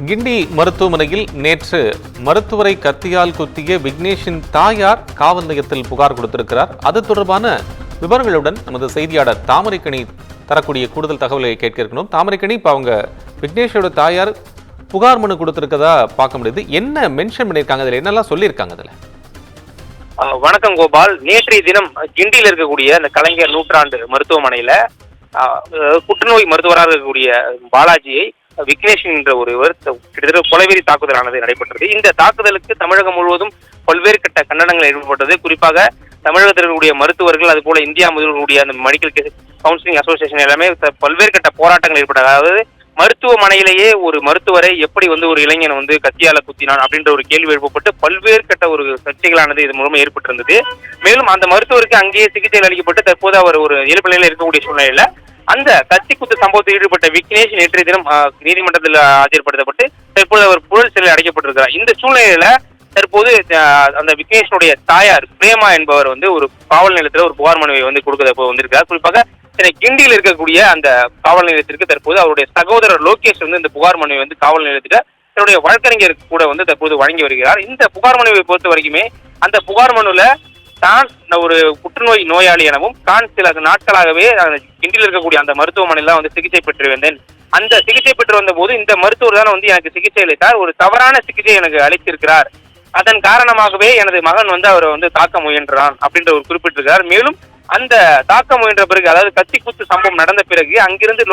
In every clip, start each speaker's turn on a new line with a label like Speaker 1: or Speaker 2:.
Speaker 1: கிண்டி மருத்துவமனையில் நேற்று மருத்துவரை கத்தியால் குத்திய விக்னேஷின் தாயார் காவல் நிலையத்தில் புகார் கொடுத்திருக்கிறார். அது தொடர்பான விவரங்களுடன் நமது செய்தியாளர் தாமரைக்கணி தரக்கூடிய கூடுதல் தகவலை கேட்க இருக்கணும். தாமரைக்கணி, இப்போ அவங்க விக்னேஷோட தாயார் புகார் மனு கொடுத்திருக்கதா பார்க்க முடியுது. என்ன மென்ஷன் பண்ணியிருக்காங்க, அதில் என்னெல்லாம் சொல்லியிருக்காங்க? அதில்
Speaker 2: வணக்கம் கோபால். நேற்றைய தினம் கிண்டியில் இருக்கக்கூடிய அந்த கலைஞர் நூற்றாண்டு மருத்துவமனையில புற்றுநோய் மருத்துவராக இருக்கக்கூடிய பாலாஜியை விக்னேஷ் என்ற ஒருவர் கிட்டத்தட்ட கொலைவெறி தாக்குதலானது நடைபெற்றது. இந்த தாக்குதலுக்கு தமிழகம் முழுவதும் பல்வேறு கட்ட கண்டனங்கள் ஏற்பட்டது. குறிப்பாக தமிழகத்தில் இருக்கக்கூடிய மருத்துவர்கள், அது போல இந்தியா முதல்வர்களுடைய அந்த மெடிக்கல் கவுன்சிலிங் அசோசியேஷன் எல்லாமே பல்வேறு கட்ட போராட்டங்கள் ஏற்பட்டது. அதாவது மருத்துவமனையிலேயே ஒரு மருத்துவரை எப்படி ஒரு இளைஞன் கத்தியால குத்தினான் அப்படின்ற ஒரு கேள்வி எழுப்பப்பட்டு பல்வேறு கட்ட ஒரு சர்ச்சைகளானது இது மூலமா ஏற்பட்டிருந்தது. மேலும் அந்த மருத்துவருக்கு அங்கேயே சிகிச்சைகள் அளிக்கப்பட்டு தற்போது அவர் ஒரு இயல்பு நிலையில் இருக்கக்கூடிய சூழ்நிலையில அந்த கத்தி குத்து சம்பவத்தில் ஈடுபட்ட விக்னேஷ் நேற்றைய தினம் நீதிமன்றத்தில் ஆஜர்படுத்தப்பட்டு தற்போது அவர் புழல் சிறையில் அடைக்கப்பட்டிருக்கிறார். இந்த சூழ்நிலையில தற்போது அந்த விக்னேஷனுடைய தாயார் பிரேமா என்பவர் ஒரு காவல் நிலையத்தில் ஒரு புகார் மனுவை கொடுக்க வந்திருக்கிறார். குறிப்பாக கிண்டியில் இருக்கக்கூடிய அந்த காவல் நிலையத்திற்கு தற்போது அவருடைய சகோதரர் லோகேஷ் இந்த புகார் மனுவை காவல் நிலையத்திற்கு தன்னுடைய வழக்கறிஞர் கூட தற்போது வழங்கி வருகிறார். இந்த புகார் மனுவை பொறுத்த வரைக்குமே அந்த புகார் மனுல தான் ஒரு புற்றுநோய் நோயாளி எனவும் தான் சில நாட்களாகவே கிண்டியில் இருக்கக்கூடிய அந்த மருத்துவமனையில சிகிச்சை பெற்று வந்தேன். அந்த சிகிச்சை பெற்று வந்த போது இந்த மருத்துவர் தான் எனக்கு சிகிச்சை அளித்தார். ஒரு தவறான சிகிச்சை எனக்கு அளித்திருக்கிறார். அதன் காரணமாகவே எனது மகன் அவரை தாக்க முயன்றான் அப்படின்ற ஒரு குறிப்பிட்டிருக்கிறார். மேலும் அந்த தாக்க முயன்ற பிறகு, அதாவது கத்தி குத்து சம்பவம் நடந்த பிறகு அங்கிருந்து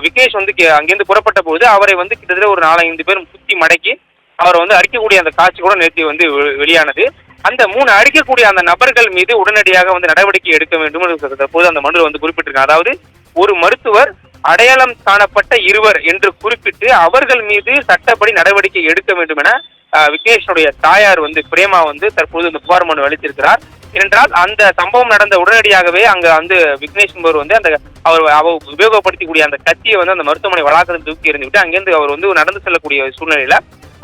Speaker 2: விக்னேஷ் அங்கிருந்து புறப்பட்ட போது அவரை கிட்டத்தட்ட ஒரு 4-5 பேர் குத்தி மடக்கி அவரை அடிக்கக்கூடிய அந்த காட்சி கூட நேற்று வெளியானது. அந்த 3 அடிக்கக்கூடிய அந்த நபர்கள் மீது உடனடியாக நடவடிக்கை எடுக்க வேண்டும் என்று தற்போது அந்த மனுவில் குறிப்பிட்டிருக்காங்க. அதாவது ஒரு மருத்துவர் அடையாளம் காணப்பட்ட 2 என்று குறிப்பிட்டு அவர்கள் மீது சட்டப்படி நடவடிக்கை எடுக்க வேண்டும் என விக்னேஷனுடைய தாயார் பிரேமா தற்போது இந்த புகார் மனு அளித்திருக்கிறார். ஏனென்றால் அந்த சம்பவம் நடந்த உடனடியாகவே அங்க விக்னேஷ் என்பவர் அந்த அவர் உபயோகப்படுத்தக்கூடிய அந்த கத்தியை அந்த மருத்துவமனை வளாகத்தில் தூக்கி எறிந்துவிட்டு அங்கிருந்து அவர் நடந்து செல்லக்கூடிய சூழ்நிலையில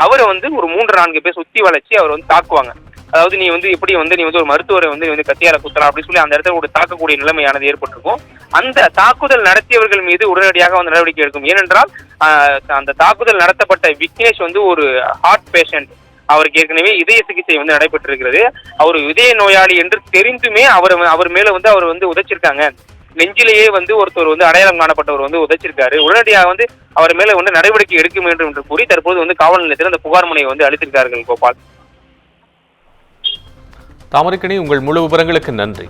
Speaker 2: அவரை ஒரு 3-4 பேர் சுத்தி வளைச்சு அவர் தாக்குவாங்க. அதாவது நீ எப்படி நீ ஒரு மருத்துவரை கத்தியால குத்தலாம் அப்படின்னு சொல்லி அந்த இடத்துல ஒரு தாக்கக்கூடிய நிலைமையானது ஏற்பட்டிருக்கும். அந்த தாக்குதல் நடத்தியவர்கள் மீது உடனடியாக நடவடிக்கை எடுக்கும். ஏனென்றால் அந்த தாக்குதல் நடத்தப்பட்ட விக்னேஷ் ஒரு ஹார்ட் பேஷண்ட். அவருக்கு ஏற்கனவே இதய சிகிச்சை நடைபெற்றிருக்கிறது. அவர் இதய நோயாளி என்று தெரிந்துமே அவர் மேல அவர் உதைச்சிருக்காங்க. நெஞ்சிலேயே ஒருத்தர் அடையாளம் காணப்பட்டவர் உதைச்சிருக்காரு. உடனடியாக அவர் மேல நடவடிக்கை எடுக்க வேண்டும் என்று கூறி தற்போது காவல் நிலையத்தில் அந்த புகார் மனுவை அளித்திருக்கார்கள். கோபால்.
Speaker 1: தாமரைக்கணி, உங்கள் முழு விவரங்களுக்கு நன்றி.